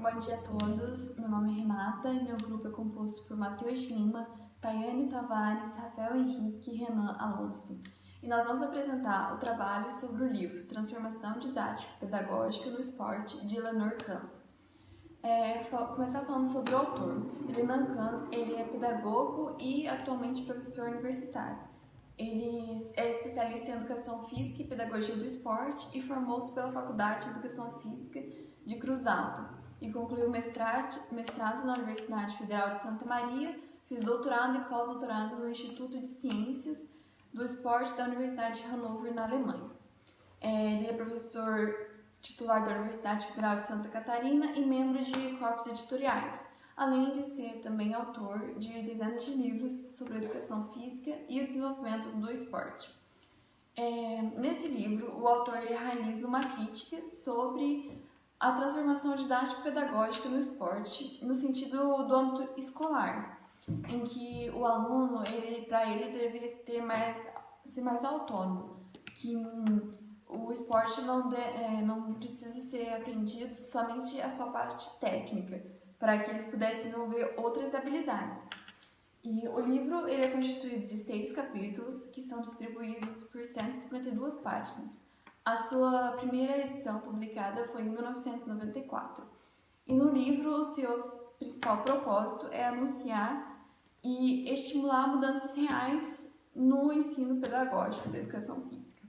Bom dia a todos, meu nome é Renata e meu grupo é composto por Matheus Lima, Tayane Tavares, Rafael Henrique e Renan Alonso. E nós vamos apresentar o trabalho sobre o livro Transformação Didático-Pedagógica no Esporte, de Eleanor Kans. Começar falando sobre o autor. Eleanor Kans, ele é pedagogo e atualmente professor universitário. Ele é especialista em Educação Física e Pedagogia do Esporte e formou-se pela Faculdade de Educação Física de Cruz Alta e concluiu mestrado na Universidade Federal de Santa Maria, fez doutorado e pós-doutorado no Instituto de Ciências do Esporte da Universidade de Hannover, na Alemanha. Ele é professor titular da Universidade Federal de Santa Catarina e membro de corpos editoriais, além de ser também autor de dezenas de livros sobre educação física e o desenvolvimento do esporte. Nesse livro, o autor realiza uma crítica sobre a transformação didático-pedagógica no esporte, no sentido do âmbito escolar, em que o aluno, para ele, deveria ser mais autônomo, que o esporte não precisa ser aprendido somente a sua parte técnica, para que eles pudessem desenvolver outras habilidades. E o livro ele é constituído de 6 capítulos, que são distribuídos por 152 páginas. A sua primeira edição publicada foi em 1994. E no livro, o seu principal propósito é anunciar e estimular mudanças reais no ensino pedagógico da educação física.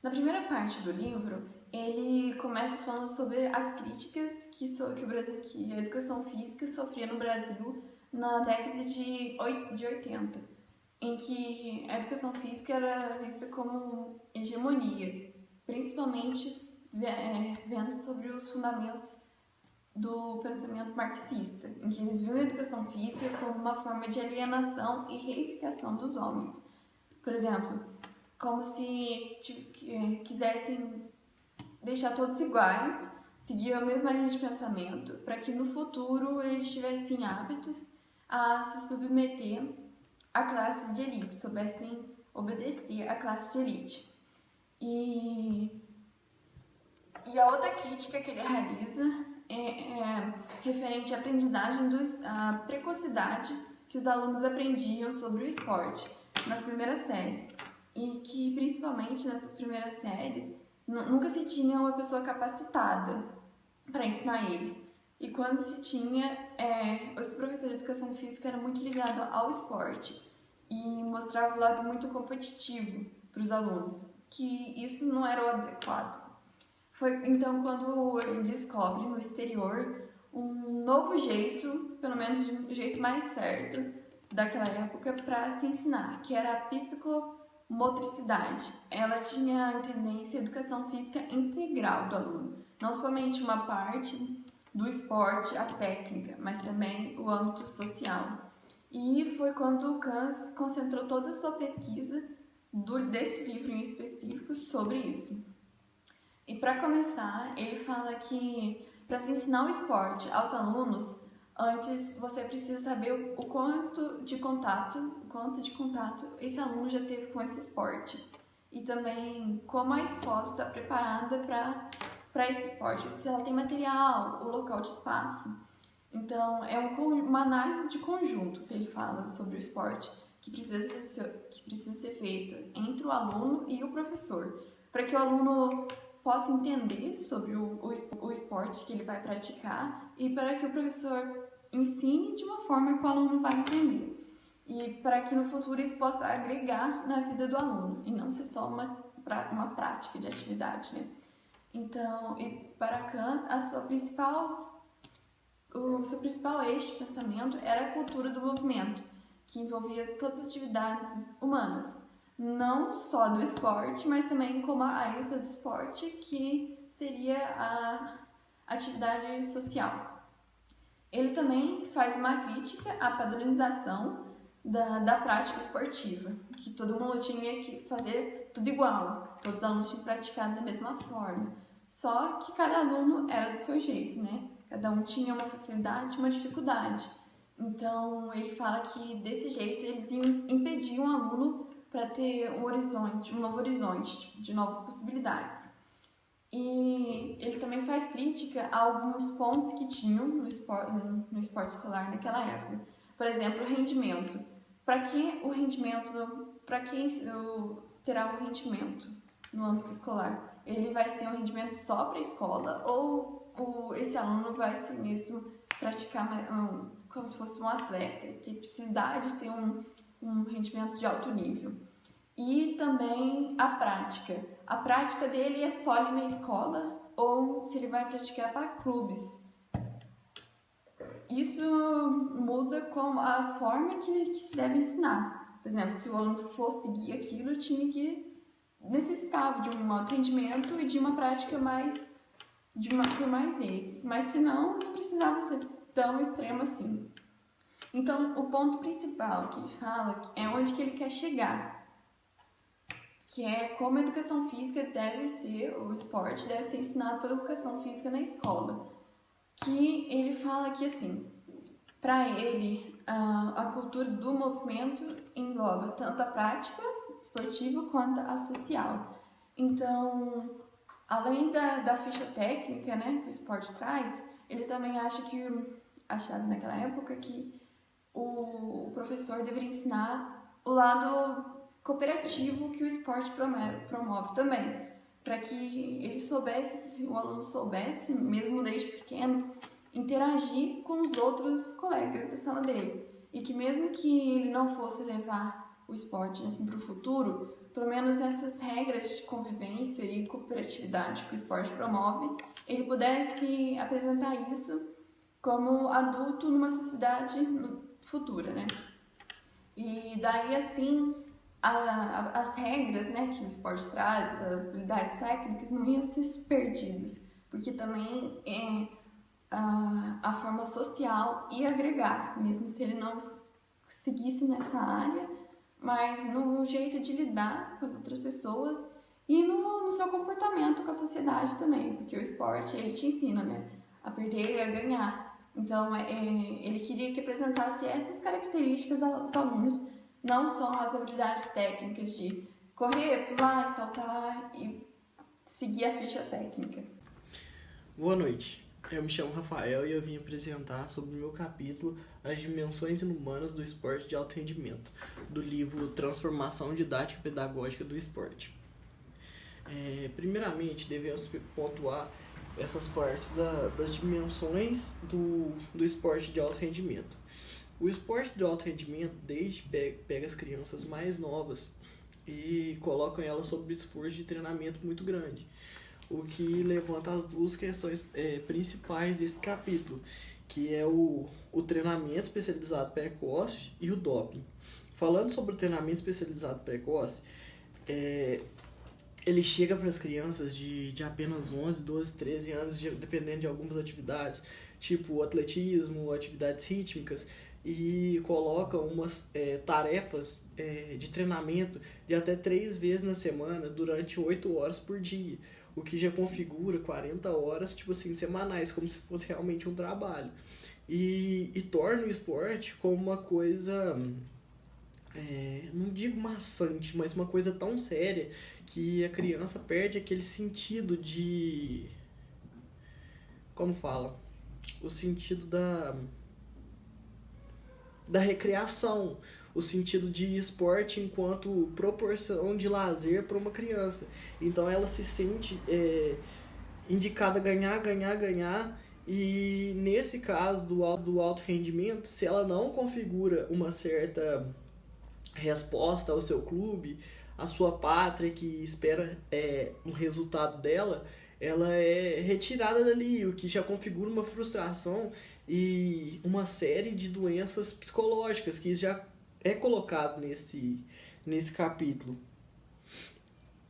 Na primeira parte do livro, ele começa falando sobre as críticas que a educação física sofria no Brasil na década de 80, em que a educação física era vista como hegemonia, principalmente vendo sobre os fundamentos do pensamento marxista, em que eles viam a educação física como uma forma de alienação e reificação dos homens. Por exemplo, como se quisessem deixar todos iguais, seguir a mesma linha de pensamento, para que no futuro eles tivessem hábitos a se submeter à classe de elite, soubessem obedecer à classe de elite. E a outra crítica que ele realiza é referente à aprendizagem, à precocidade que os alunos aprendiam sobre o esporte nas primeiras séries. E que, principalmente nessas primeiras séries, nunca se tinha uma pessoa capacitada para ensinar eles. E quando se tinha, esse professor de educação física era muito ligado ao esporte e mostrava o lado muito competitivo para os alunos, que isso não era o adequado. Foi então quando ele descobre no exterior um novo jeito, pelo menos de um jeito mais certo daquela época, para se ensinar, que era a psicomotricidade. Ela tinha a tendência à educação física integral do aluno, não somente uma parte do esporte, a técnica, mas também o âmbito social. E foi quando o Kans concentrou toda a sua pesquisa desse livro em específico sobre isso. E para começar, ele fala que para se ensinar o esporte aos alunos, antes você precisa saber o quanto de contato esse aluno já teve com esse esporte. E também como a escola está preparada para esse esporte, se ela tem material, o local de espaço. Então, é uma análise de conjunto que ele fala sobre o esporte, que precisa ser feita entre o aluno e o professor, para que o aluno possa entender sobre o esporte que ele vai praticar e para que o professor ensine de uma forma que o aluno vai entender. E para que no futuro isso possa agregar na vida do aluno e não ser só uma prática de atividade, né? Então, e para Kans, o seu principal eixo de pensamento era a cultura do movimento, que envolvia todas as atividades humanas, não só do esporte, mas também como a essa do esporte, que seria a atividade social. Ele também faz uma crítica à padronização da prática esportiva, que todo mundo tinha que fazer tudo igual, todos os alunos tinham que praticar da mesma forma, só que cada aluno era do seu jeito, né? Cada um tinha uma facilidade e uma dificuldade. Então, ele fala que desse jeito eles impediam o aluno para ter um novo horizonte de novas possibilidades. E ele também faz crítica a alguns pontos que tinham no esporte escolar naquela época. Por exemplo, o rendimento. Para que o rendimento, para quem terá um rendimento no âmbito escolar? Ele vai ser um rendimento só para a escola ou esse aluno vai ser mesmo praticar como se fosse um atleta, que precisar de ter um rendimento de alto nível? E também a prática. A prática dele é só ali na escola ou se ele vai praticar para clubes. Isso muda com a forma que se deve ensinar. Por exemplo, se o aluno for seguir aquilo, tinha que necessitava de um atendimento e de uma prática por mais vezes. Mas se não precisava ser tão extremo assim. Então, o ponto principal que ele fala é onde que ele quer chegar, que é como a educação física deve ser, o esporte deve ser ensinado pela educação física na escola. Que ele fala que, assim, para ele, a cultura do movimento engloba tanto a prática esportiva quanto a social. Então, além da ficha técnica, né, que o esporte traz, ele também achava naquela época que o professor deveria ensinar o lado cooperativo que o esporte promove também, para que o aluno soubesse, mesmo desde pequeno, interagir com os outros colegas da sala dele. E que mesmo que ele não fosse levar o esporte assim, para o futuro, pelo menos essas regras de convivência e cooperatividade que o esporte promove, ele pudesse apresentar isso como adulto numa sociedade futura, né? E daí, assim, as regras, né, que o esporte traz, as habilidades técnicas, não iam ser perdidas, porque também a forma social ia agregar, mesmo se ele não seguisse nessa área, mas no jeito de lidar com as outras pessoas e no seu comportamento com a sociedade também, porque o esporte, ele te ensina, né, a perder e a ganhar. Então, ele queria que apresentasse essas características aos alunos, não só as habilidades técnicas de correr, pular, saltar e seguir a ficha técnica. Boa noite, eu me chamo Rafael e eu vim apresentar sobre o meu capítulo As Dimensões Inumanas do Esporte de Alto Rendimento, do livro Transformação Didática Pedagógica do Esporte. Primeiramente, devemos pontuar essas partes das dimensões do esporte de alto rendimento. O esporte de alto rendimento pega as crianças mais novas e colocam elas sob esforço de treinamento muito grande, o que levanta as duas questões principais desse capítulo, que é o treinamento especializado precoce e o doping. Falando sobre o treinamento especializado precoce, ele chega para as crianças de apenas 11, 12, 13 anos, dependendo de algumas atividades, tipo atletismo, atividades rítmicas, e coloca umas tarefas de treinamento de até 3 vezes na semana, durante 8 horas por dia, o que já configura 40 horas, tipo assim, semanais, como se fosse realmente um trabalho. E torna o esporte como uma coisa... não digo maçante, mas uma coisa tão séria que a criança perde aquele sentido de... Como fala? O sentido da recreação, o sentido de esporte enquanto proporção de lazer para uma criança. Então ela se sente indicada a ganhar, ganhar, ganhar. E nesse caso do alto rendimento, se ela não configura uma certa resposta ao seu clube, à sua pátria que espera um resultado dela, ela é retirada dali, o que já configura uma frustração e uma série de doenças psicológicas que já é colocado nesse capítulo.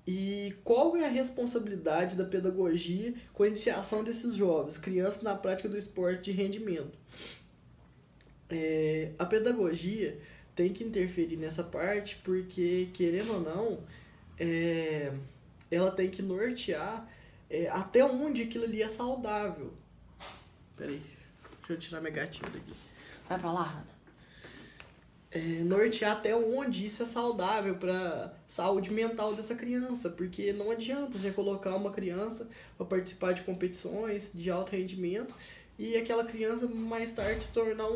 E qual é a responsabilidade da pedagogia com a iniciação desses jovens, crianças na prática do esporte de rendimento? A pedagogia tem que interferir nessa parte porque, querendo ou não, ela tem que nortear até onde aquilo ali é saudável. Peraí, deixa eu tirar minha gatinha daqui. Vai pra lá, Hannah. nortear até onde isso é saudável para saúde mental dessa criança, porque não adianta você colocar uma criança para participar de competições de alto rendimento e aquela criança mais tarde se tornar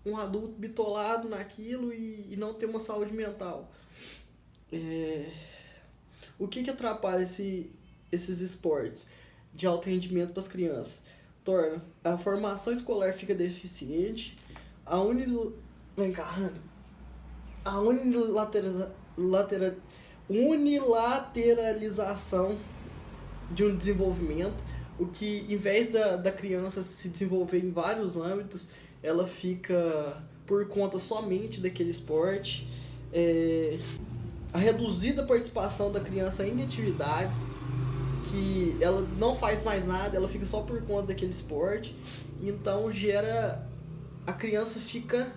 um adulto bitolado naquilo e não ter uma saúde mental. O que atrapalha esses esportes de alto rendimento para as crianças? Torna a formação escolar fica deficiente, a Vem cá, Rani. A unilateralização de um desenvolvimento, o que em vez da criança se desenvolver em vários âmbitos, ela fica por conta somente daquele esporte. A reduzida participação da criança em atividades, que ela não faz mais nada, ela fica só por conta daquele esporte, então gera... A criança fica,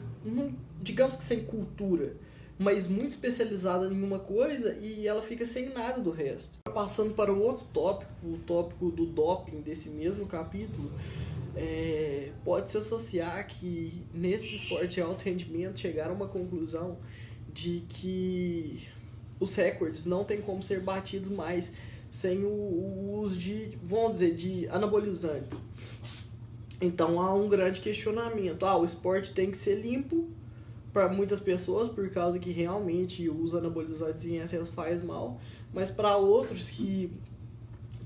digamos que sem cultura, mas muito especializada em uma coisa e ela fica sem nada do resto. Passando para o outro tópico, o tópico do doping desse mesmo capítulo, pode-se associar que nesse esporte de alto rendimento chegaram a uma conclusão de que os recordes não tem como ser batidos mais sem o uso de, vamos dizer, de anabolizantes. Então há um grande questionamento. O esporte tem que ser limpo para muitas pessoas, por causa que realmente o uso anabolizantes em excesso faz mal, mas para outros que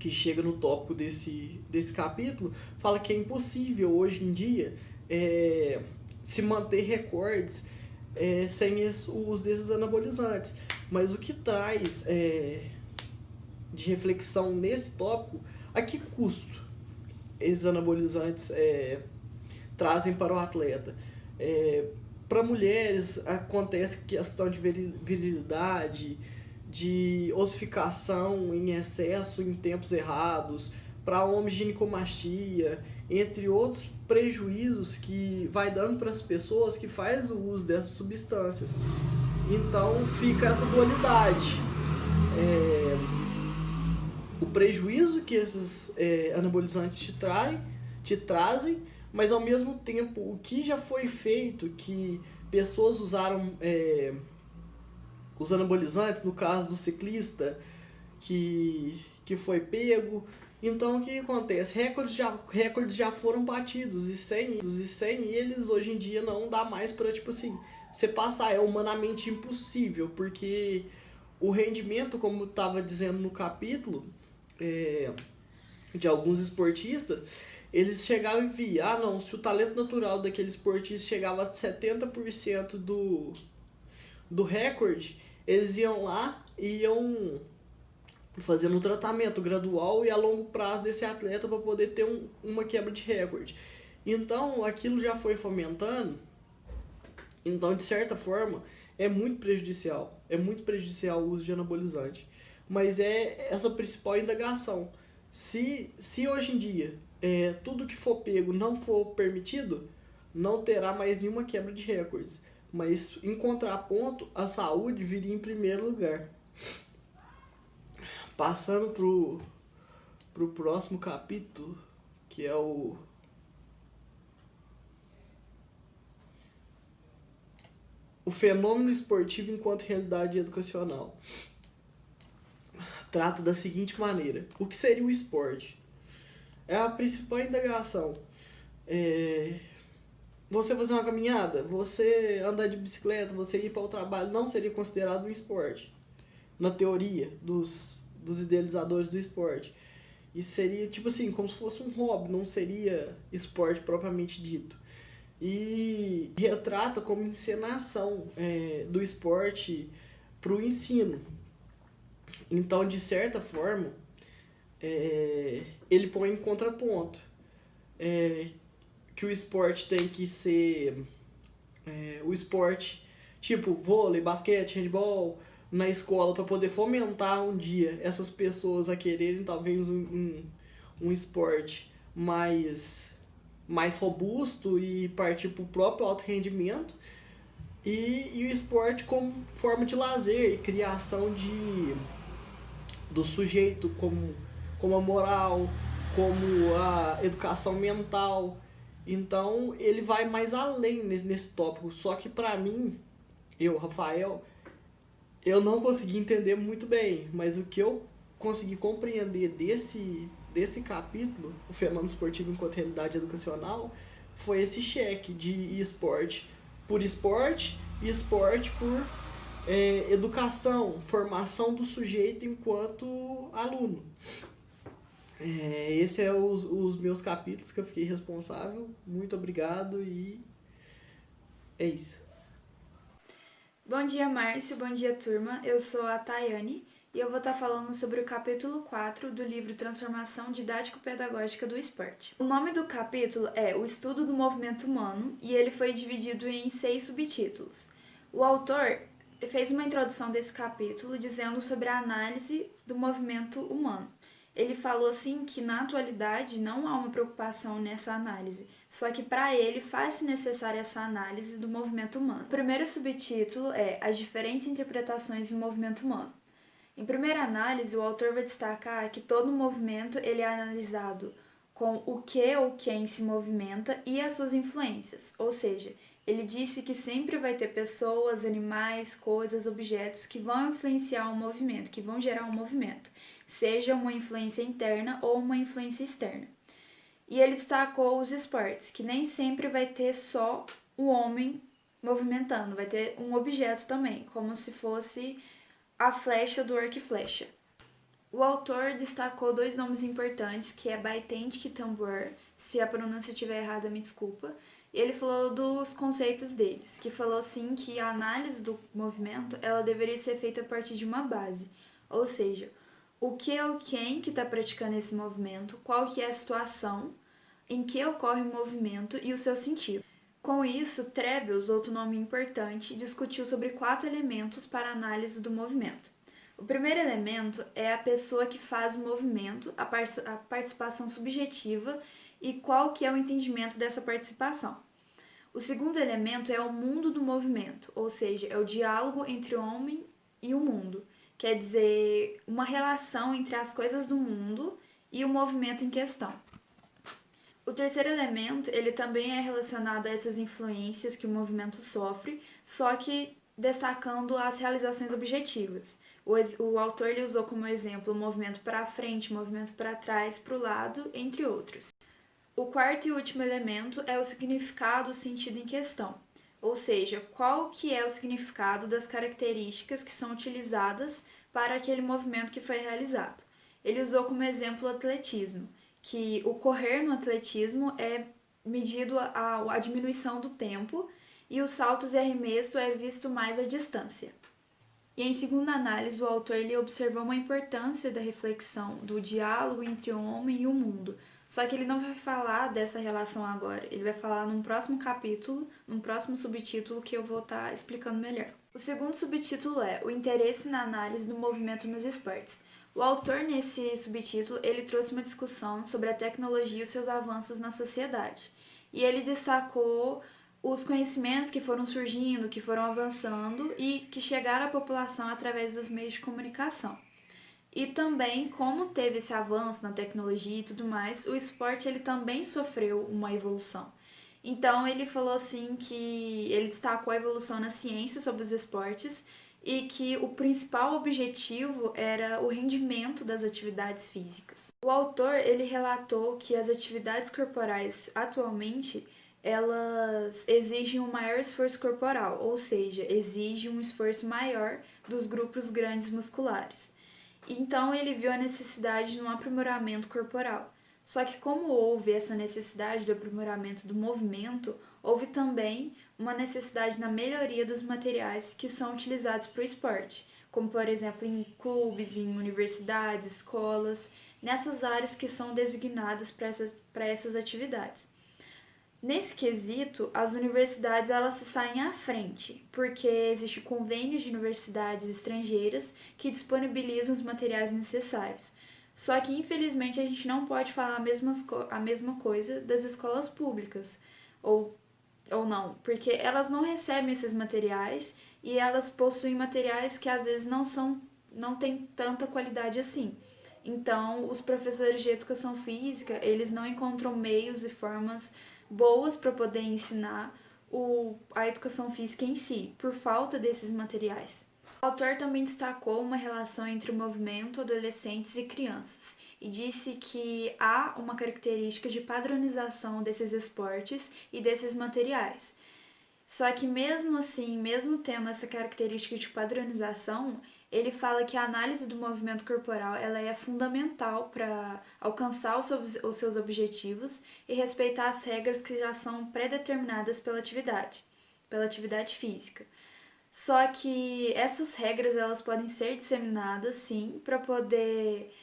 chega no tópico desse capítulo, fala que é impossível hoje em dia se manter recordes sem o uso desses anabolizantes. Mas o que traz de reflexão nesse tópico, a que custo esses anabolizantes trazem para o atleta? Para mulheres acontece questão de virilidade, de ossificação em excesso em tempos errados, para homens ginecomastia, entre outros prejuízos que vai dando para as pessoas que fazem o uso dessas substâncias. Então fica essa dualidade. O prejuízo que esses anabolizantes te trazem, mas ao mesmo tempo o que já foi feito, que pessoas usaram os anabolizantes, no caso do ciclista que foi pego. Então o que acontece? Recordes já foram batidos e sem eles hoje em dia não dá mais para, tipo assim, você passar, é humanamente impossível, porque o rendimento, como eu estava dizendo no capítulo, de alguns esportistas, eles chegavam e viam, se o talento natural daquele esportista chegava a 70% do recorde, eles iam lá e iam fazendo um tratamento gradual e a longo prazo desse atleta para poder ter uma quebra de recorde. Então aquilo já foi fomentando, então de certa forma é muito prejudicial o uso de anabolizante. Mas é essa principal indagação. Se hoje em dia tudo que for pego não for permitido, não terá mais nenhuma quebra de recordes. Mas em contraponto, a saúde viria em primeiro lugar. Passando pro próximo capítulo, que é o fenômeno esportivo enquanto realidade educacional. Trata da seguinte maneira: o que seria o esporte? É a principal indagação. Você fazer uma caminhada, você andar de bicicleta, você ir para o trabalho, não seria considerado um esporte, na teoria dos idealizadores do esporte. Isso seria tipo assim, como se fosse um hobby, não seria esporte propriamente dito. E retrata como encenação do esporte para o ensino. Então, de certa forma, ele põe em contraponto que o esporte tem que ser o esporte tipo vôlei, basquete, handball na escola, para poder fomentar um dia essas pessoas a quererem talvez um esporte mais robusto e partir para o próprio alto rendimento, e o esporte como forma de lazer e criação do sujeito, como a moral, como a educação mental. Então ele vai mais além nesse tópico. Só que para mim Rafael, eu não consegui entender muito bem, mas o que eu consegui compreender desse capítulo, o fenômeno esportivo enquanto realidade educacional, foi esse cheque de esporte por esporte e esporte por educação, formação do sujeito enquanto aluno. Esse é os meus capítulos que eu fiquei responsável. Muito obrigado e é isso. Bom dia, Márcio. Bom dia, turma. Eu sou a Tayane e eu vou estar falando sobre o capítulo 4 do livro Transformação Didático-Pedagógica do Esporte. O nome do capítulo é O Estudo do Movimento Humano e ele foi dividido em 6 subtítulos. O autor fez uma introdução desse capítulo dizendo sobre a análise do movimento humano. Ele falou assim que na atualidade não há uma preocupação nessa análise, só que para ele faz-se necessária essa análise do movimento humano. O primeiro subtítulo é As diferentes interpretações do movimento humano. Em primeira análise, o autor vai destacar que todo movimento ele é analisado com o que ou quem se movimenta e as suas influências, ou seja, ele disse que sempre vai ter pessoas, animais, coisas, objetos que vão influenciar o movimento, que vão gerar um movimento, seja uma influência interna ou uma influência externa. E ele destacou os esportes, que nem sempre vai ter só o homem movimentando, vai ter um objeto também, como se fosse a flecha do arco e flecha. O autor destacou 2 nomes importantes, que é Baitent e Tambor, se a pronúncia estiver errada, me desculpa. E ele falou dos conceitos deles, que falou assim que a análise do movimento ela deveria ser feita a partir de uma base, ou seja, o que é o quem que está praticando esse movimento, qual que é a situação em que ocorre o movimento e o seu sentido. Com isso, Trebels, outro nome importante, discutiu sobre 4 elementos para a análise do movimento. O primeiro elemento é a pessoa que faz o movimento, a participação subjetiva e qual que é o entendimento dessa participação. O segundo elemento é o mundo do movimento, ou seja, é o diálogo entre o homem e o mundo, quer dizer, uma relação entre as coisas do mundo e o movimento em questão. O terceiro elemento, ele também é relacionado a essas influências que o movimento sofre, só que destacando as realizações objetivas. O autor ele usou como exemplo o movimento para frente, o movimento para trás, para o lado, entre outros. O quarto e último elemento é o significado, o sentido em questão, ou seja, qual que é o significado das características que são utilizadas para aquele movimento que foi realizado. Ele usou como exemplo o atletismo, que o correr no atletismo é medido a diminuição do tempo e os saltos e arremesso é visto mais a distância. E em segunda análise, o autor ele observou uma importância da reflexão, do diálogo entre o homem e o mundo. Só que ele não vai falar dessa relação agora, ele vai falar num próximo capítulo, num próximo subtítulo que eu vou estar explicando melhor. O segundo subtítulo é O interesse na análise do movimento nos esportes. O autor, nesse subtítulo, ele trouxe uma discussão sobre a tecnologia e os seus avanços na sociedade. E ele destacou os conhecimentos que foram surgindo, que foram avançando e que chegaram à população através dos meios de comunicação. E também, como teve esse avanço na tecnologia e tudo mais, o esporte ele também sofreu uma evolução. Então, ele falou assim que ele destacou a evolução na ciência sobre os esportes e que o principal objetivo era o rendimento das atividades físicas. O autor ele relatou que as atividades corporais atualmente elas exigem um maior esforço corporal, ou seja, exigem um esforço maior dos grupos grandes musculares. Então ele viu a necessidade de um aprimoramento corporal. Só que como houve essa necessidade do aprimoramento do movimento, houve também uma necessidade na melhoria dos materiais que são utilizados para o esporte, como por exemplo em clubes, em universidades, escolas, nessas áreas que são designadas para essas atividades. Nesse quesito, as universidades elas se saem à frente, porque existe convênios de universidades estrangeiras que disponibilizam os materiais necessários. Só que, infelizmente, a gente não pode falar a mesma coisa das escolas públicas, ou não, porque elas não recebem esses materiais e elas possuem materiais que às vezes não têm tanta qualidade assim. Então, os professores de educação física, eles não encontram meios e formas boas para poder ensinar a educação física em si, por falta desses materiais. O autor também destacou uma relação entre o movimento, adolescentes e crianças, e disse que há uma característica de padronização desses esportes e desses materiais. Só que mesmo assim, mesmo tendo essa característica de padronização, ele fala que a análise do movimento corporal ela é fundamental para alcançar os seus objetivos e respeitar as regras que já são pré-determinadas pela atividade física. Só que essas regras elas podem ser disseminadas, sim, para poder,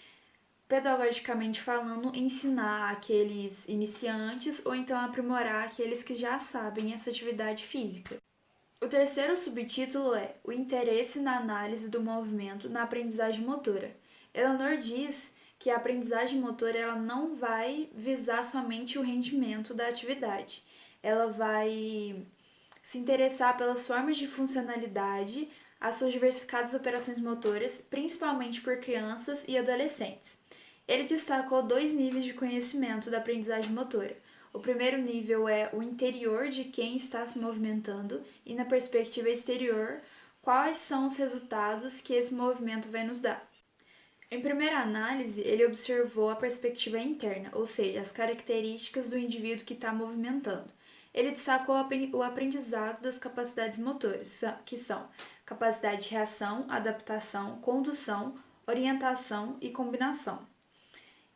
pedagogicamente falando, ensinar aqueles iniciantes ou então aprimorar aqueles que já sabem essa atividade física. O terceiro subtítulo é o interesse na análise do movimento na aprendizagem motora. Eleanor diz que a aprendizagem motora ela não vai visar somente o rendimento da atividade. Ela vai se interessar pelas formas de funcionalidade, as suas diversificadas operações motoras, principalmente por crianças e adolescentes. Ele destacou 2 níveis de conhecimento da aprendizagem motora. O primeiro nível é o interior de quem está se movimentando e, na perspectiva exterior, quais são os resultados que esse movimento vai nos dar. Em primeira análise, ele observou a perspectiva interna, ou seja, as características do indivíduo que está movimentando. Ele destacou o aprendizado das capacidades motoras, que são capacidade de reação, adaptação, condução, orientação e combinação.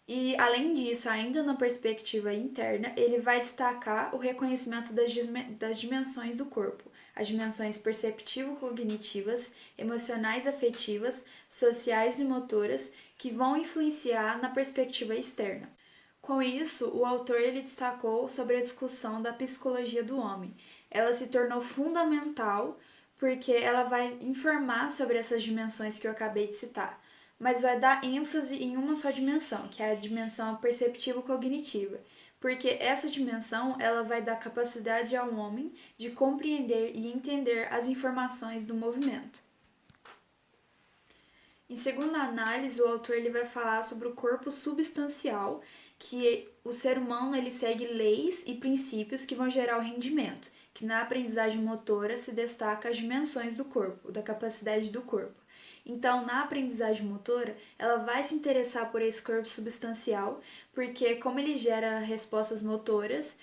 E, além disso, ainda na perspectiva interna, ele vai destacar o reconhecimento das dimensões do corpo, as dimensões perceptivo-cognitivas, emocionais afetivas, sociais e motoras, que vão influenciar na perspectiva externa. Com isso, o autor ele destacou sobre a discussão da psicologia do homem. Ela se tornou fundamental porque ela vai informar sobre essas dimensões que eu acabei de citar, mas vai dar ênfase em uma só dimensão, que é a dimensão perceptivo-cognitiva, porque essa dimensão ela vai dar capacidade ao homem de compreender e entender as informações do movimento. Em segunda análise, o autor ele vai falar sobre o corpo substancial, que o ser humano ele segue leis e princípios que vão gerar o rendimento, que na aprendizagem motora se destaca as dimensões do corpo, da capacidade do corpo. Então, na aprendizagem motora, ela vai se interessar por esse corpo substancial, porque como ele gera respostas motoras,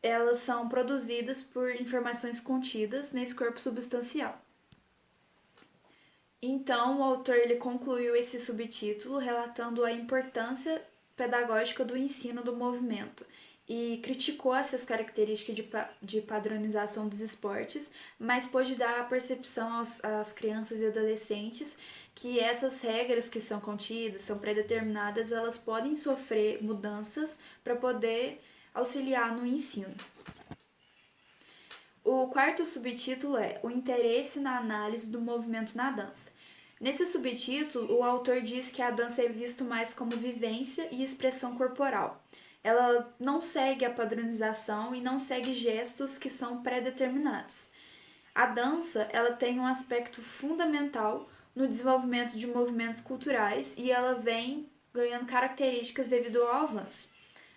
elas são produzidas por informações contidas nesse corpo substancial. Então, o autor ele concluiu esse subtítulo relatando a importância pedagógica do ensino do movimento e criticou essas características de padronização dos esportes, mas pôde dar a percepção às crianças e adolescentes que essas regras que são contidas, são pré-determinadas, elas podem sofrer mudanças para poder auxiliar no ensino. O quarto subtítulo é o interesse na análise do movimento na dança. Nesse subtítulo, o autor diz que a dança é vista mais como vivência e expressão corporal. Ela não segue a padronização e não segue gestos que são pré-determinados. A dança ela tem um aspecto fundamental no desenvolvimento de movimentos culturais e ela vem ganhando características devido ao avanço.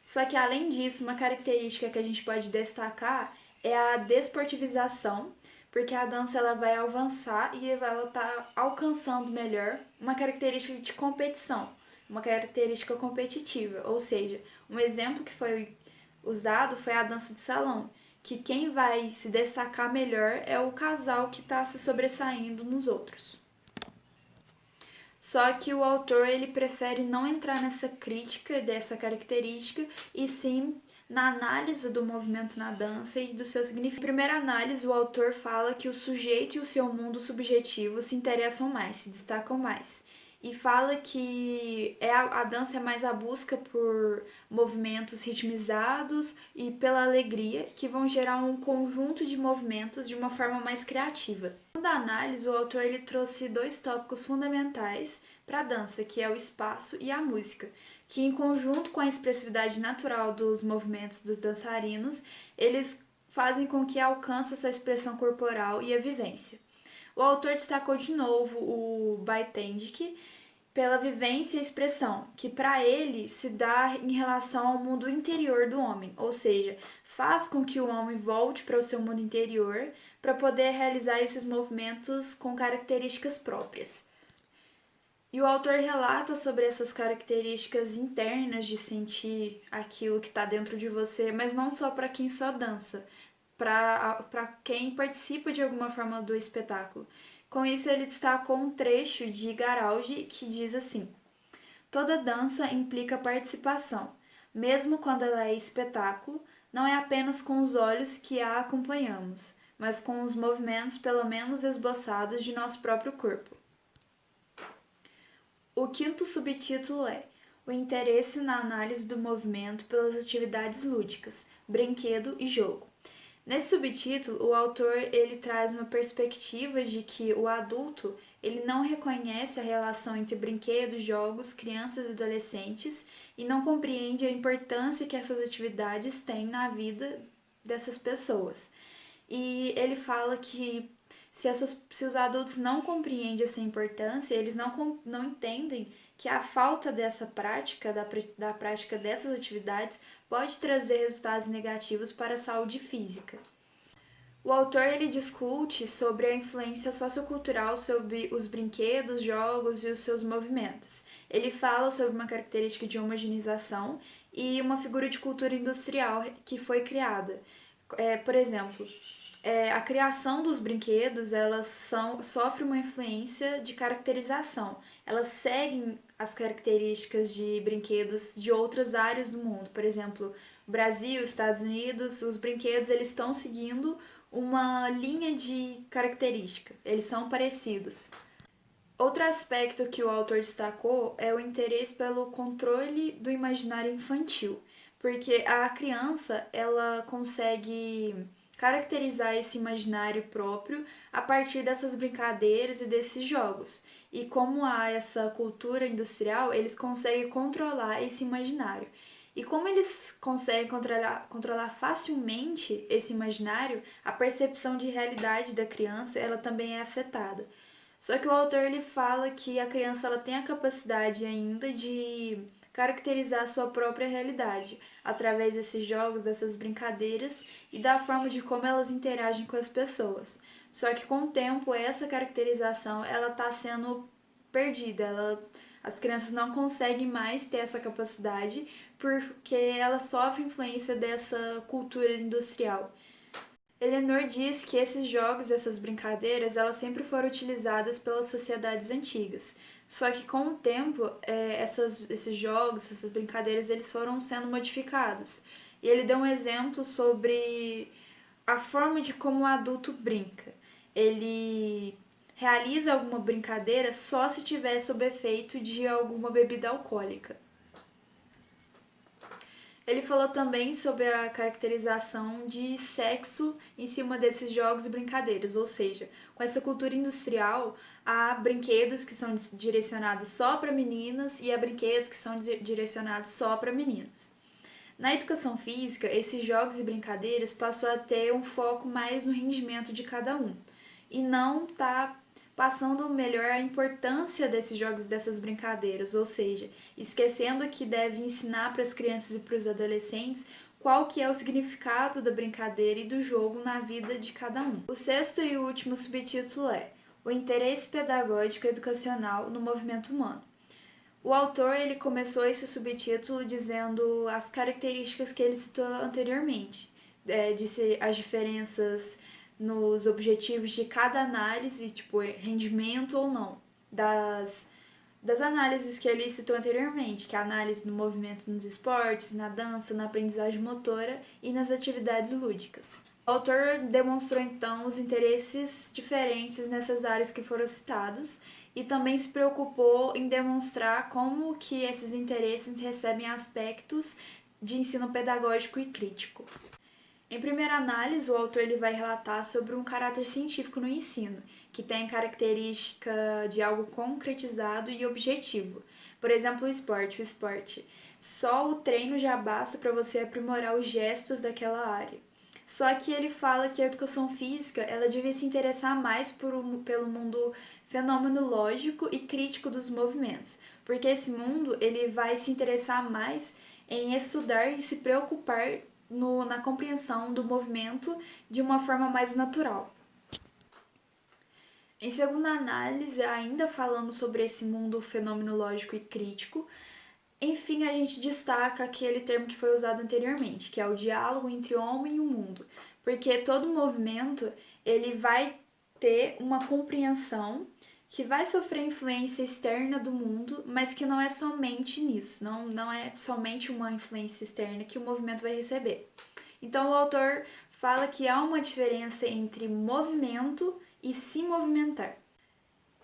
Só que, além disso, uma característica que a gente pode destacar é a desportivização, porque a dança ela vai avançar e ela está alcançando melhor uma característica de competição, uma característica competitiva, ou seja, um exemplo que foi usado foi a dança de salão, que quem vai se destacar melhor é o casal que está se sobressaindo nos outros. Só que o autor ele prefere não entrar nessa crítica dessa característica e sim na análise do movimento na dança e do seu significado. Na primeira análise, o autor fala que o sujeito e o seu mundo subjetivo se interessam mais, se destacam mais. E fala que a dança é mais a busca por movimentos ritmizados e pela alegria, que vão gerar um conjunto de movimentos de uma forma mais criativa. Na análise, o autor ele trouxe 2 tópicos fundamentais para a dança, que é o espaço e a música, que em conjunto com a expressividade natural dos movimentos dos dançarinos, eles fazem com que alcance essa expressão corporal e a vivência. O autor destacou de novo o Baitendijk, pela vivência e expressão, que para ele se dá em relação ao mundo interior do homem, ou seja, faz com que o homem volte para o seu mundo interior para poder realizar esses movimentos com características próprias. E o autor relata sobre essas características internas de sentir aquilo que está dentro de você, mas não só para quem só dança, para quem participa de alguma forma do espetáculo. Com isso, ele destacou um trecho de Garaldi que diz assim: toda dança implica participação, mesmo quando ela é espetáculo, não é apenas com os olhos que a acompanhamos, mas com os movimentos pelo menos esboçados de nosso próprio corpo. O quinto subtítulo é o interesse na análise do movimento pelas atividades lúdicas, brinquedo e jogo. Nesse subtítulo, o autor ele traz uma perspectiva de que o adulto ele não reconhece a relação entre brinquedos, jogos, crianças e adolescentes e não compreende a importância que essas atividades têm na vida dessas pessoas. E ele fala que se os adultos não compreendem essa importância, eles não entendem que a falta dessa prática, da prática dessas atividades, pode trazer resultados negativos para a saúde física. O autor ele discute sobre a influência sociocultural sobre os brinquedos, jogos e os seus movimentos. Ele fala sobre uma característica de homogeneização e uma figura de cultura industrial que foi criada. Por exemplo, a criação dos brinquedos, sofre uma influência de caracterização. Elas seguem as características de brinquedos de outras áreas do mundo. Por exemplo, Brasil, Estados Unidos, os brinquedos eles estão seguindo uma linha de característica. Eles são parecidos. Outro aspecto que o autor destacou é o interesse pelo controle do imaginário infantil, porque a criança ela consegue caracterizar esse imaginário próprio a partir dessas brincadeiras e desses jogos. E como há essa cultura industrial, eles conseguem controlar esse imaginário. E como eles conseguem controlar facilmente esse imaginário, a percepção de realidade da criança ela também é afetada. Só que o autor ele fala que a criança ela tem a capacidade ainda de caracterizar a sua própria realidade através desses jogos, dessas brincadeiras e da forma de como elas interagem com as pessoas. Só que com o tempo essa caracterização ela está sendo perdida. As crianças não conseguem mais ter essa capacidade porque ela sofre influência dessa cultura industrial. Eleanor diz que esses jogos, essas brincadeiras, elas sempre foram utilizadas pelas sociedades antigas. Só que com o tempo, esses jogos, essas brincadeiras, eles foram sendo modificados. E ele deu um exemplo sobre a forma de como o adulto brinca. Ele realiza alguma brincadeira só se tiver sob efeito de alguma bebida alcoólica. Ele falou também sobre a caracterização de sexo em cima desses jogos e brincadeiras, ou seja, com essa cultura industrial, há brinquedos que são direcionados só para meninas e há brinquedos que são direcionados só para meninos. Na educação física, esses jogos e brincadeiras passou a ter um foco mais no rendimento de cada um e não tá passando melhor a importância desses jogos e dessas brincadeiras, ou seja, esquecendo que deve ensinar para as crianças e para os adolescentes qual que é o significado da brincadeira e do jogo na vida de cada um. O sexto e último subtítulo é o interesse pedagógico e educacional no movimento humano. O autor ele começou esse subtítulo dizendo as características que ele citou anteriormente, disse as diferenças nos objetivos de cada análise, tipo rendimento ou não, das análises que ele citou anteriormente, que é a análise do movimento nos esportes, na dança, na aprendizagem motora e nas atividades lúdicas. O autor demonstrou então os interesses diferentes nessas áreas que foram citadas e também se preocupou em demonstrar como que esses interesses recebem aspectos de ensino pedagógico e crítico. Em primeira análise, o autor ele vai relatar sobre um caráter científico no ensino, que tem característica de algo concretizado e objetivo. Por exemplo, o esporte. Só o treino já basta para você aprimorar os gestos daquela área. Só que ele fala que a educação física ela devia se interessar mais pelo mundo fenomenológico e crítico dos movimentos, porque esse mundo ele vai se interessar mais em estudar e se preocupar na compreensão do movimento de uma forma mais natural. Em segunda análise, ainda falando sobre esse mundo fenomenológico e crítico, enfim, a gente destaca aquele termo que foi usado anteriormente, que é o diálogo entre o homem e o mundo, porque todo movimento ele vai ter uma compreensão que vai sofrer influência externa do mundo, mas que não é somente nisso, não é somente uma influência externa que o movimento vai receber. Então o autor fala que há uma diferença entre movimento e se movimentar.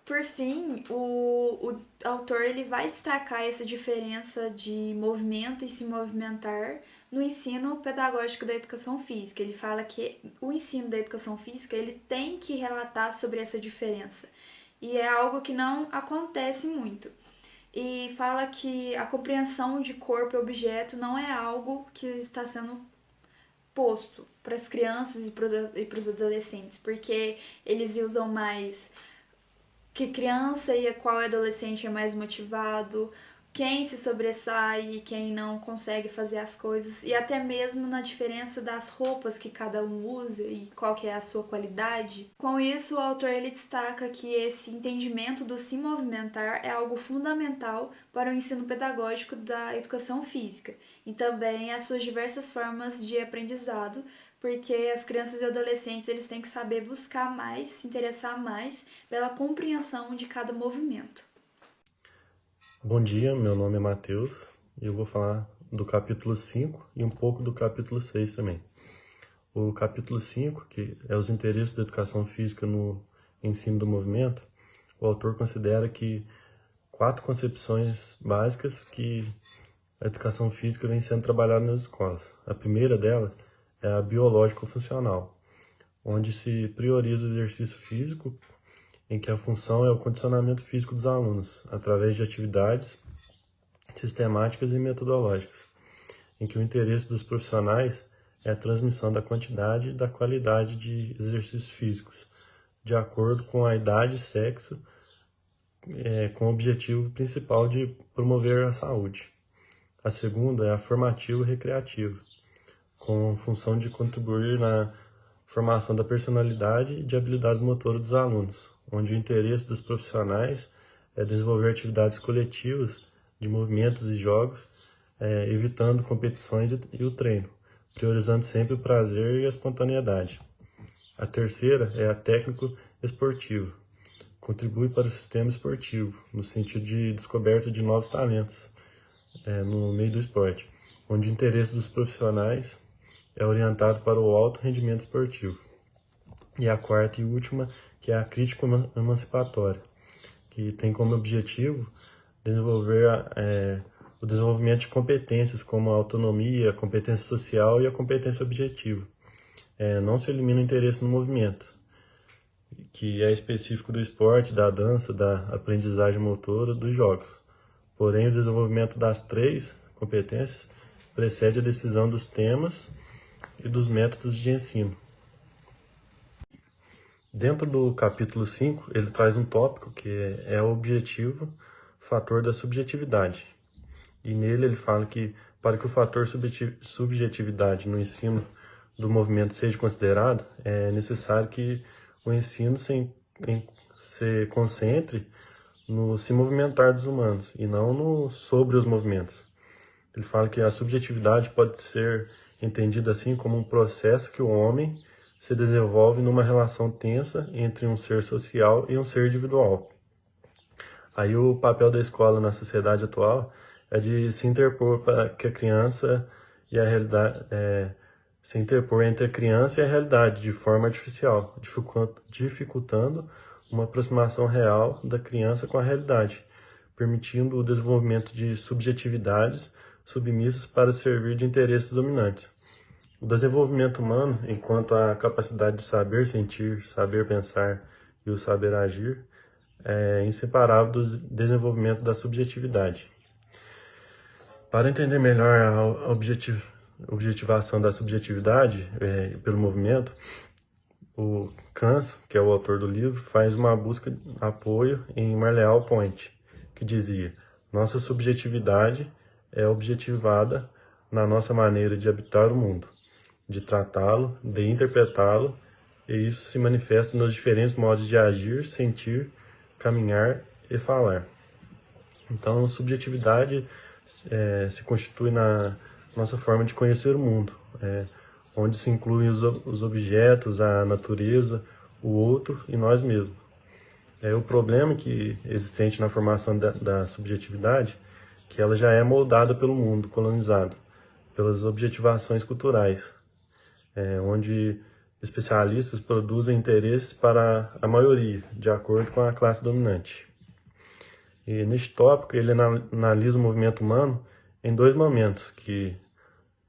Por fim, o autor ele vai destacar essa diferença de movimento e se movimentar no ensino pedagógico da educação física. Ele fala que o ensino da educação física ele tem que relatar sobre essa diferença. E é algo que não acontece muito. E fala que a compreensão de corpo e objeto não é algo que está sendo posto para as crianças e para os adolescentes, porque eles usam mais que criança e qual adolescente é mais motivado, quem se sobressai e quem não consegue fazer as coisas, e até mesmo na diferença das roupas que cada um usa e qual que é a sua qualidade. Com isso, o autor ele destaca que esse entendimento do se movimentar é algo fundamental para o ensino pedagógico da educação física e também as suas diversas formas de aprendizado, porque as crianças e adolescentes eles têm que saber buscar mais, se interessar mais pela compreensão de cada movimento. Bom dia, meu nome é Matheus e eu vou falar do capítulo 5 e um pouco do capítulo 6 também. O capítulo 5, que é os interesses da educação física no ensino do movimento, o autor considera que 4 concepções básicas que a educação física vem sendo trabalhada nas escolas. A primeira delas é a biológico-funcional, onde se prioriza o exercício físico, em que a função é o condicionamento físico dos alunos, através de atividades sistemáticas e metodológicas, em que o interesse dos profissionais é a transmissão da quantidade e da qualidade de exercícios físicos, de acordo com a idade e sexo, com o objetivo principal de promover a saúde. A segunda é a formativo-recreativa, com função de contribuir na formação da personalidade e de habilidades motoras dos alunos, onde o interesse dos profissionais é desenvolver atividades coletivas de movimentos e jogos, evitando competições e o treino, priorizando sempre o prazer e a espontaneidade. A terceira é a técnico-esportiva, contribui para o sistema esportivo, no sentido de descoberta de novos talentos no meio do esporte, onde o interesse dos profissionais é orientado para o alto rendimento esportivo. E a quarta e última, que é a crítica emancipatória, que tem como objetivo desenvolver o desenvolvimento de competências como a autonomia, a competência social e a competência objetiva. Não se elimina o interesse no movimento, que é específico do esporte, da dança, da aprendizagem motora, dos jogos. Porém, o desenvolvimento das 3 competências precede a decisão dos temas e dos métodos de ensino. Dentro do capítulo 5, ele traz um tópico que é o objetivo fator da subjetividade. E nele ele fala que para que o fator subjetividade no ensino do movimento seja considerado, é necessário que o ensino se concentre no se movimentar dos humanos e não sobre os movimentos. Ele fala que a subjetividade pode ser entendida assim como um processo que o homem se desenvolve numa relação tensa entre um ser social e um ser individual. Aí o papel da escola na sociedade atual é de se interpor para que a criança e a realidade, se interpor entre a criança e a realidade de forma artificial, dificultando uma aproximação real da criança com a realidade, permitindo o desenvolvimento de subjetividades submissas para servir de interesses dominantes. O desenvolvimento humano, enquanto a capacidade de saber sentir, saber pensar e o saber agir, é inseparável do desenvolvimento da subjetividade. Para entender melhor a objetivação da subjetividade pelo movimento, o Kans, que é o autor do livro, faz uma busca de apoio em Marleau Ponty, que dizia: nossa subjetividade é objetivada na nossa maneira de habitar o mundo, de tratá-lo, de interpretá-lo, e isso se manifesta nos diferentes modos de agir, sentir, caminhar e falar. Então, subjetividade se constitui na nossa forma de conhecer o mundo, onde se incluem os objetos, a natureza, o outro e nós mesmos. O problema existente na formação da subjetividade, que ela já é moldada pelo mundo colonizado, pelas objetivações culturais, onde especialistas produzem interesses para a maioria, de acordo com a classe dominante. E neste tópico ele analisa o movimento humano em dois momentos, que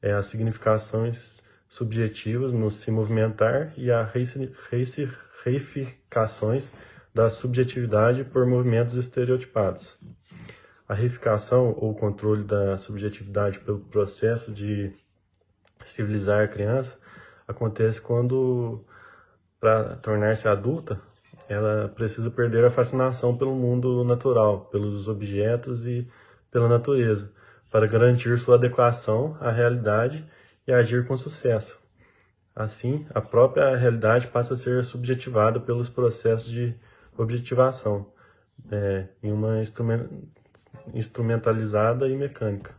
é as significações subjetivas no se movimentar e as reificações da subjetividade por movimentos estereotipados. A reificação ou controle da subjetividade pelo processo de civilizar a criança acontece quando, para tornar-se adulta, ela precisa perder a fascinação pelo mundo natural, pelos objetos e pela natureza, para garantir sua adequação à realidade e agir com sucesso. Assim, a própria realidade passa a ser subjetivada pelos processos de objetivação, em uma instrumentalizada e mecânica.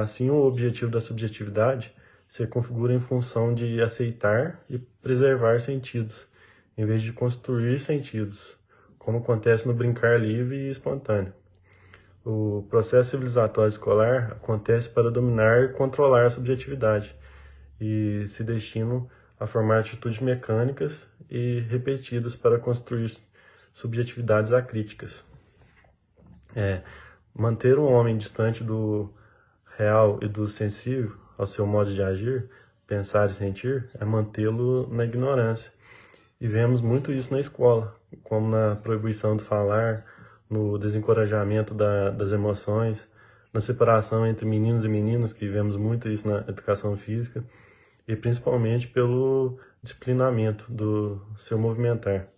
Assim, o objetivo da subjetividade se configura em função de aceitar e preservar sentidos, em vez de construir sentidos, como acontece no brincar livre e espontâneo. O processo civilizatório escolar acontece para dominar e controlar a subjetividade e se destinam a formar atitudes mecânicas e repetidas para construir subjetividades acríticas. Manter um homem distante do real e do sensível ao seu modo de agir, pensar e sentir, é mantê-lo na ignorância. E vemos muito isso na escola, como na proibição de falar, no desencorajamento das emoções, na separação entre meninos e meninas, que vemos muito isso na educação física, e principalmente pelo disciplinamento do seu movimentar.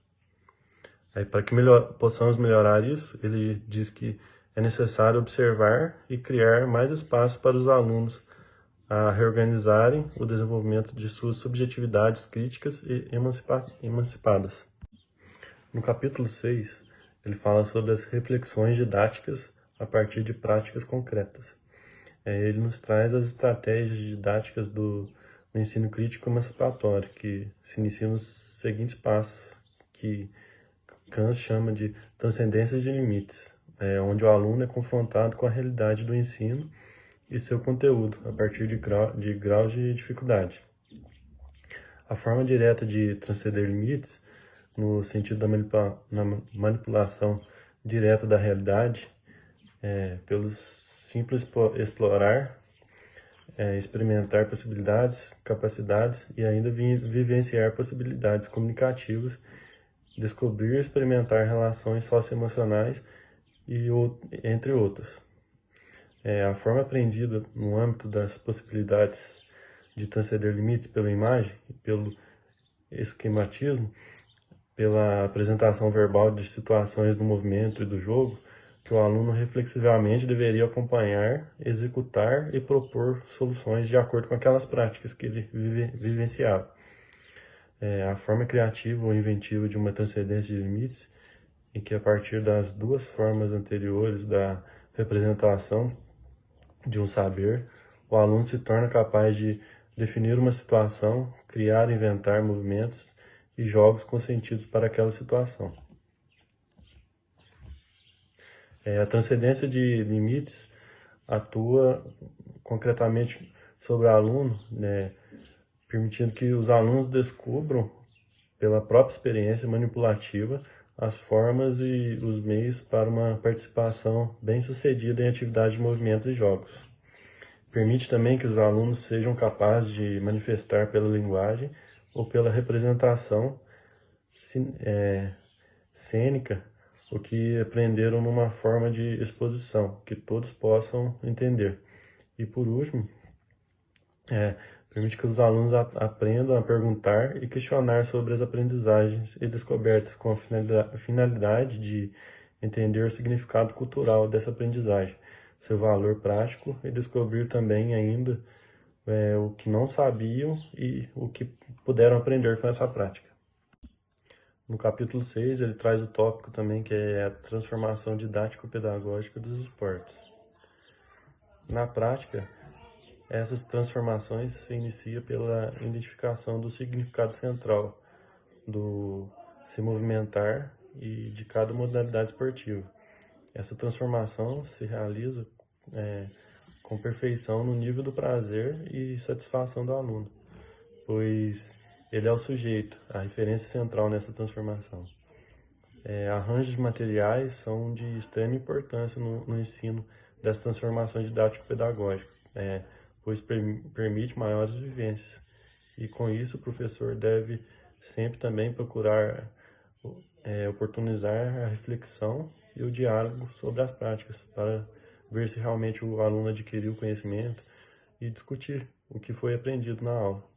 Para que possamos melhorar isso, ele diz que é necessário observar e criar mais espaço para os alunos a reorganizarem o desenvolvimento de suas subjetividades críticas e emancipadas. No capítulo 6, ele fala sobre as reflexões didáticas a partir de práticas concretas. Ele nos traz as estratégias didáticas do ensino crítico emancipatório, que se inicia nos seguintes passos, que Kant chama de transcendência de limites, onde o aluno é confrontado com a realidade do ensino e seu conteúdo, a partir de graus de dificuldade. A forma direta de transcender limites, no sentido da manipulação direta da realidade, pelo simples explorar, experimentar possibilidades, capacidades e ainda vivenciar possibilidades comunicativas, descobrir e experimentar relações socioemocionais e entre outras. A forma aprendida no âmbito das possibilidades de transcender limites pela imagem, pelo esquematismo, pela apresentação verbal de situações do movimento e do jogo, que o aluno reflexivamente deveria acompanhar, executar e propor soluções de acordo com aquelas práticas que ele vivenciava. A forma criativa ou inventiva de uma transcendência de limites, em que a partir das duas formas anteriores da representação de um saber, o aluno se torna capaz de definir uma situação, criar e inventar movimentos e jogos com sentidos para aquela situação. A transcendência de limites atua concretamente sobre o aluno, permitindo que os alunos descubram, pela própria experiência manipulativa, as formas e os meios para uma participação bem-sucedida em atividades de movimentos e jogos. Permite também que os alunos sejam capazes de manifestar pela linguagem ou pela representação cênica o que aprenderam numa forma de exposição, que todos possam entender. E por último, Permite que os alunos aprendam a perguntar e questionar sobre as aprendizagens e descobertas com a finalidade de entender o significado cultural dessa aprendizagem, seu valor prático e descobrir também ainda o que não sabiam e o que puderam aprender com essa prática. No capítulo 6, ele traz o tópico também que é a transformação didático-pedagógica dos esportes. Na prática, essas transformações se iniciam pela identificação do significado central do se movimentar e de cada modalidade esportiva. Essa transformação se realiza com perfeição no nível do prazer e satisfação do aluno, pois ele é o sujeito, a referência central nessa transformação. Arranjos de materiais são de extrema importância no ensino dessa transformação didático-pedagógica, pois permite maiores vivências. E com isso o professor deve sempre também procurar oportunizar a reflexão e o diálogo sobre as práticas, para ver se realmente o aluno adquiriu o conhecimento e discutir o que foi aprendido na aula.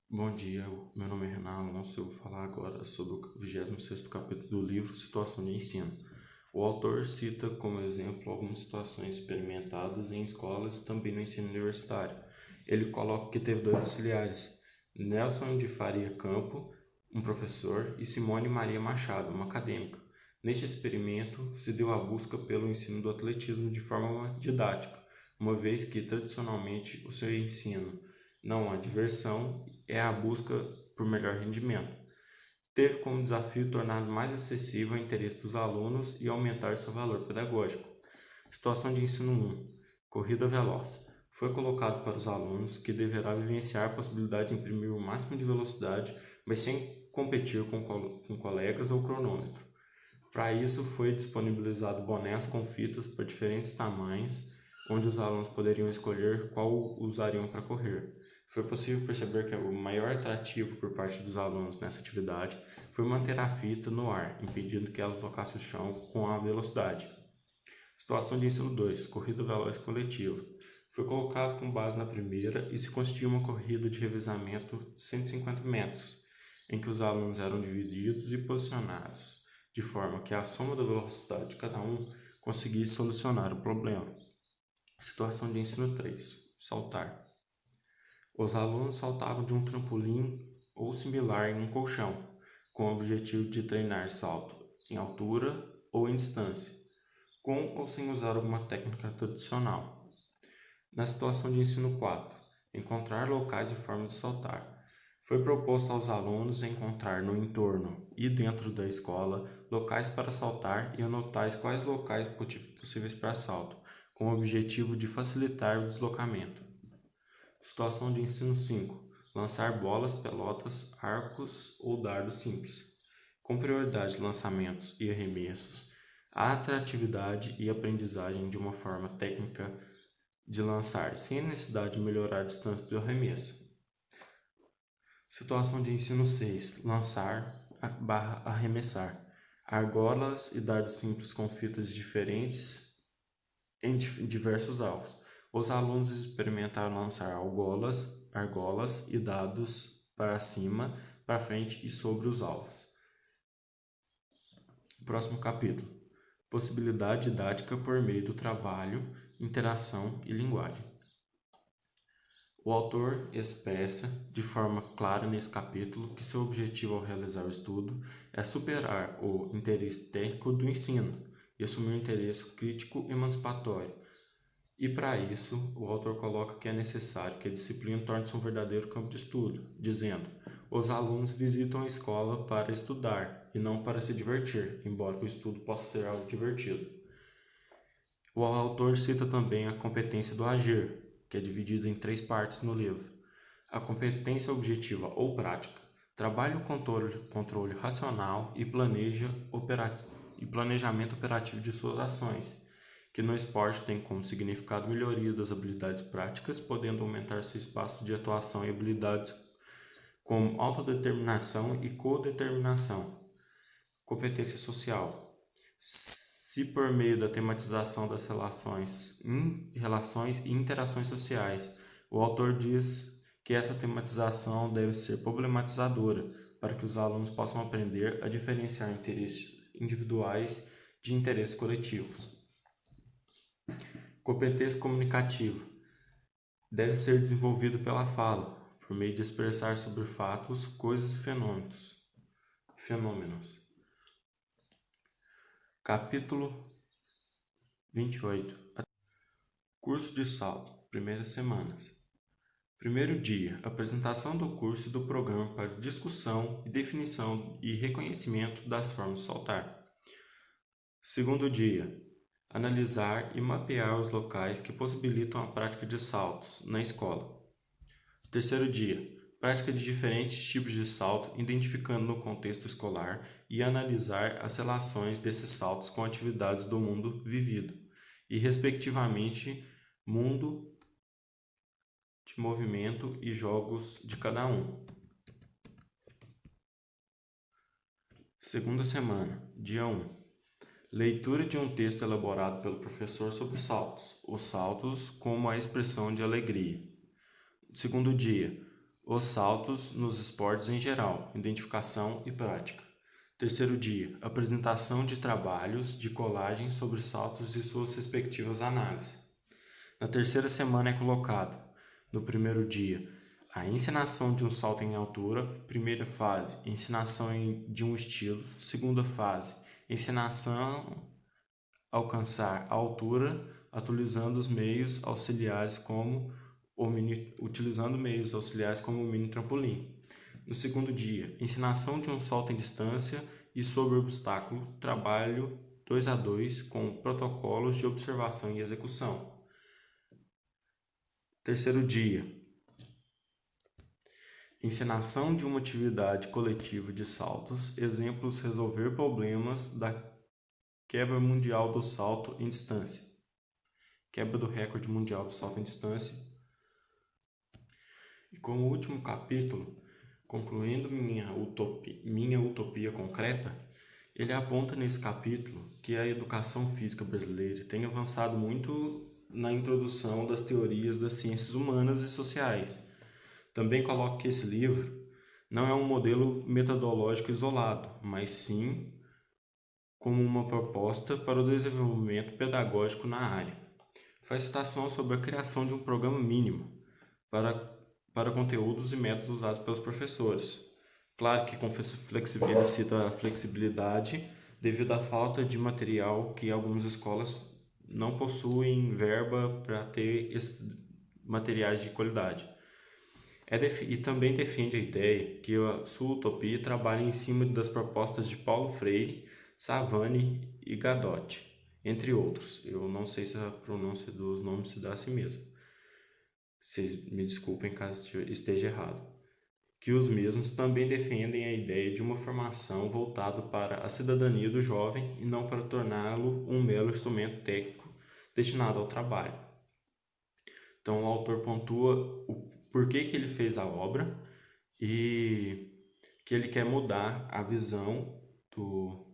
Bom dia, meu nome é Renan Alonso. Eu vou falar agora sobre o 26º capítulo do livro Situação de Ensino. O autor cita como exemplo algumas situações experimentadas em escolas e também no ensino universitário. Ele coloca que teve 2 auxiliares, Nelson de Faria Campo, um professor, e Simone Maria Machado, uma acadêmica. Neste experimento, se deu a busca pelo ensino do atletismo de forma didática, uma vez que, tradicionalmente, o seu ensino não há diversão, é a busca por melhor rendimento. Teve como desafio tornar mais acessível o interesse dos alunos e aumentar seu valor pedagógico. Situação de ensino 1. Corrida veloz. Foi colocado para os alunos que deverá vivenciar a possibilidade de imprimir o máximo de velocidade, mas sem competir com colegas ou cronômetro. Para isso, foi disponibilizado bonés com fitas por diferentes tamanhos, onde os alunos poderiam escolher qual usariam para correr. Foi possível perceber que o maior atrativo por parte dos alunos nessa atividade foi manter a fita no ar, impedindo que ela tocasse o chão com a velocidade. Situação de ensino 2, corrida veloz coletiva. Foi colocado com base na primeira e se constituiu uma corrida de revezamento de 150 metros, em que os alunos eram divididos e posicionados, de forma que a soma da velocidade de cada um conseguisse solucionar o problema. Situação de ensino 3, saltar. Os alunos saltavam de um trampolim ou similar em um colchão, com o objetivo de treinar salto em altura ou em distância, com ou sem usar alguma técnica tradicional. Na situação de ensino 4, encontrar locais e formas de saltar. Foi proposto aos alunos encontrar no entorno e dentro da escola locais para saltar e anotar quais locais possíveis para salto, com o objetivo de facilitar o deslocamento. Situação de ensino 5. Lançar bolas, pelotas, arcos ou dardos simples. Com prioridade de lançamentos e arremessos, a atratividade e aprendizagem de uma forma técnica de lançar sem necessidade de melhorar a distância do arremesso. Situação de ensino 6. Lançar/arremessar. Argolas e dardos simples com fitas diferentes em diversos alvos. Os alunos experimentaram lançar argolas e dados para cima, para frente e sobre os alvos. Próximo capítulo. Possibilidade didática por meio do trabalho, interação e linguagem. O autor expressa de forma clara nesse capítulo que seu objetivo ao realizar o estudo é superar o interesse técnico do ensino e assumir um interesse crítico emancipatório. E para isso, o autor coloca que é necessário que a disciplina torne-se um verdadeiro campo de estudo, dizendo: os alunos visitam a escola para estudar e não para se divertir, embora o estudo possa ser algo divertido. O autor cita também a competência do agir, que é dividida em 3 partes no livro. A competência objetiva ou prática trabalha o controle racional e planejamento operativo de suas ações, que no esporte tem como significado melhoria das habilidades práticas, podendo aumentar seu espaço de atuação e habilidades como autodeterminação e codeterminação. Competência social. Se por meio da tematização das relações e interações sociais, O autor diz que essa tematização deve ser problematizadora para que os alunos possam aprender a diferenciar interesses individuais de interesses coletivos. Competência comunicativa deve ser desenvolvido pela fala, por meio de expressar sobre fatos, coisas e fenômenos. Capítulo 28. Curso de salto, primeiras semanas. Primeiro dia, apresentação do curso e do programa para discussão e definição e reconhecimento das formas de saltar. Segundo dia, analisar e mapear os locais que possibilitam a prática de saltos na escola. Terceiro dia, prática de diferentes tipos de salto, identificando no contexto escolar e analisar as relações desses saltos com atividades do mundo vivido e, respectivamente, mundo de movimento e jogos de cada um. Segunda semana, dia 1. Leitura de um texto elaborado pelo professor sobre saltos. Os saltos como a expressão de alegria. Segundo dia, os saltos nos esportes em geral, identificação e prática. Terceiro dia, apresentação de trabalhos de colagem sobre saltos e suas respectivas análises. Na terceira semana é colocado, no primeiro dia, a ensinação de um salto em altura. Primeira fase, ensinação de um estilo. Segunda fase, ensinação alcançar a altura, utilizando meios auxiliares como o mini trampolim. No segundo dia, ensinação de um salto em distância e sobre obstáculo, trabalho 2 a 2 com protocolos de observação e execução. Terceiro dia, ensinação de uma atividade coletiva de saltos, exemplos resolver problemas da quebra mundial do salto em distância, quebra do recorde mundial do salto em distância. E como último capítulo, concluindo minha utopia concreta, ele aponta nesse capítulo que a educação física brasileira tem avançado muito na introdução das teorias das ciências humanas e sociais. Também coloco que esse livro não é um modelo metodológico isolado, mas sim como uma proposta para o desenvolvimento pedagógico na área. Faz citação sobre a criação de um programa mínimo para conteúdos e métodos usados pelos professores. Claro que com cita a flexibilidade devido à falta de material, que algumas escolas não possuem verba para ter esses materiais de qualidade. E também defende a ideia que a sua utopia trabalha em cima das propostas de Paulo Freire, Savani e Gadotti, entre outros. Eu não sei se a pronúncia dos nomes se dá assim mesmo. Vocês me desculpem caso esteja errado. Que os mesmos também defendem a ideia de uma formação voltada para a cidadania do jovem e não para torná-lo um mero instrumento técnico destinado ao trabalho. Então o autor pontua o porquê que ele fez a obra e que ele quer mudar a visão do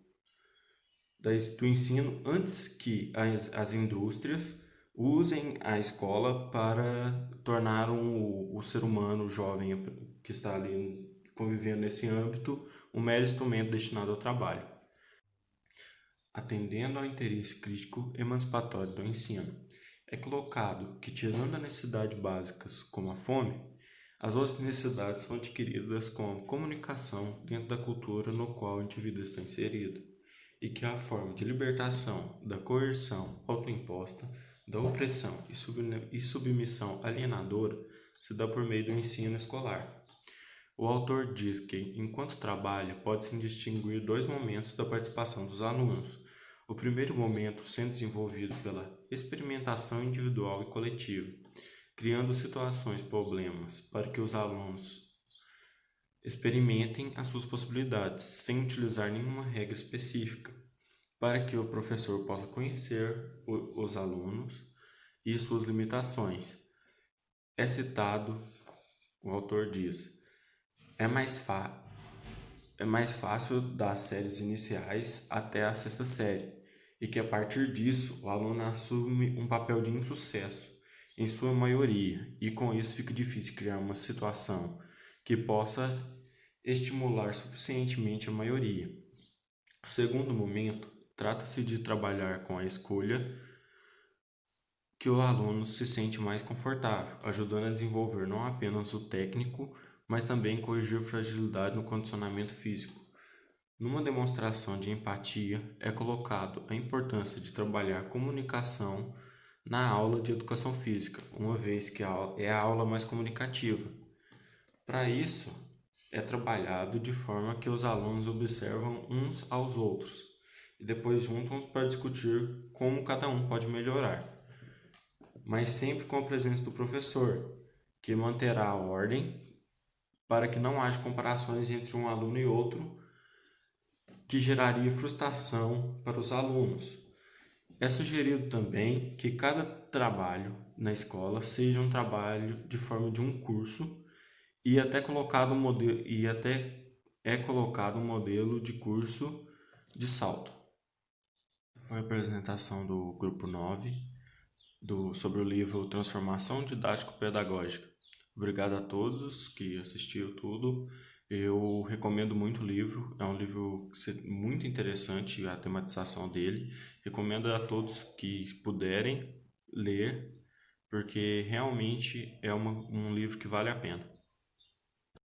ensino antes que as indústrias usem a escola para tornar o ser humano, o jovem que está ali convivendo nesse âmbito, um mero instrumento destinado ao trabalho. Atendendo ao interesse crítico emancipatório do ensino, é colocado que, tirando as necessidades básicas como a fome, as outras necessidades são adquiridas como comunicação dentro da cultura no qual o indivíduo está inserido, e que a forma de libertação da coerção autoimposta, da opressão e submissão alienadora se dá por meio do ensino escolar. O autor diz que, enquanto trabalha, pode-se distinguir 2 momentos da participação dos alunos. O primeiro momento sendo desenvolvido pela experimentação individual e coletiva, criando situações, problemas, para que os alunos experimentem as suas possibilidades, sem utilizar nenhuma regra específica, para que o professor possa conhecer os alunos e suas limitações. É citado, o autor diz, é mais fácil das séries iniciais até a 6ª série, e que a partir disso o aluno assume um papel de insucesso em sua maioria, e com isso fica difícil criar uma situação que possa estimular suficientemente a maioria. O segundo momento trata-se de trabalhar com a escolha que o aluno se sente mais confortável, ajudando a desenvolver não apenas o técnico, mas também corrigir fragilidade no condicionamento físico. Numa demonstração de empatia, é colocado a importância de trabalhar comunicação na aula de educação física, uma vez que é a aula mais comunicativa. Para isso, é trabalhado de forma que os alunos observam uns aos outros e depois juntam para discutir como cada um pode melhorar, mas sempre com a presença do professor, que manterá a ordem para que não haja comparações entre um aluno e outro, que geraria frustração para os alunos. É sugerido também que cada trabalho na escola seja um trabalho de forma de um curso e até é colocado um modelo de curso de salto. Foi a apresentação do grupo 9 sobre o livro Transformação Didático-Pedagógica. Obrigado a todos que assistiram tudo. Eu recomendo muito o livro, é um livro muito interessante, a tematização dele. Recomendo a todos que puderem ler, porque realmente é um livro que vale a pena.